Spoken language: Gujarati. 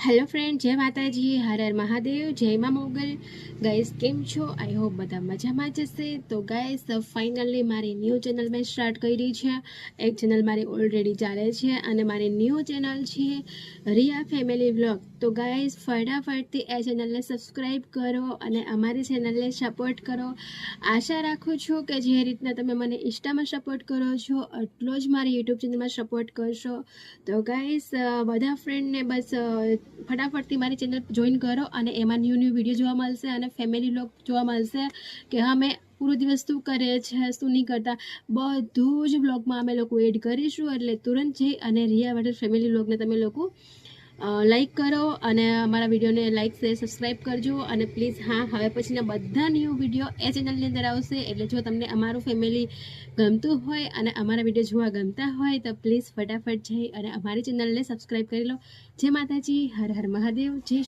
હેલો ફ્રેન્ડ, જય માતાજી, હર હર મહાદેવ, જય મા મોગલ. ગાઈસ કેમ છો? આઈ હોપ બધા મજામાં જ હશે. તો ગાઈસ ફાઇનલી મારી ન્યૂ ચેનલ મેં સ્ટાર્ટ કરી છે. એક ચેનલ મારી ઓલરેડી ચાલે છે અને મારી ન્યૂ ચેનલ છે રિયા ફેમિલી વ્લોગ. તો ગાઈસ ફટાફટથી એ ચેનલને સબસ્ક્રાઈબ કરો અને અમારી ચેનલને સપોર્ટ કરો. આશા રાખું છું કે જે રીતના તમે મને ઇન્સ્ટામાં સપોર્ટ કરો છો એટલો જ મારી યુટ્યુબ ચેનલમાં સપોર્ટ કરશો. તો ગાઈસ બધા ફ્રેન્ડને બસ ફટાફટથી મારી ચેનલ જોઈન કરો અને એમાં ન્યૂ વિડીયો જોવા મળશે અને ફેમિલી વ્લોગ જોવા મળશે કે અમે પૂરો દિવસ શું કરે છે, શું નહીં કરતા, બધું જ વ્લોગમાં અમે લોકો એડ કરીશું. એટલે તુરંત જઈ અને રિયા વોટર ફેમિલી વ્લોગને તમે લોકો લાઈક કરો અને અમારા વિડીયોને લાઈક શેર સબસ્ક્રાઈબ કરજો. અને પ્લીઝ હવે પછીના બધા ન્યૂ વિડીયો એ ચેનલની અંદર આવશે. એટલે જો તમને અમારું ફેમિલી ગમતું હોય અને અમારા વિડીયો જોવા ગમતા હોય તો પ્લીઝ ફટાફટ જઈ અને અમારી ચેનલને સબસ્ક્રાઈબ કરી લો. જય માતાજી, હર હર મહાદેવ, જય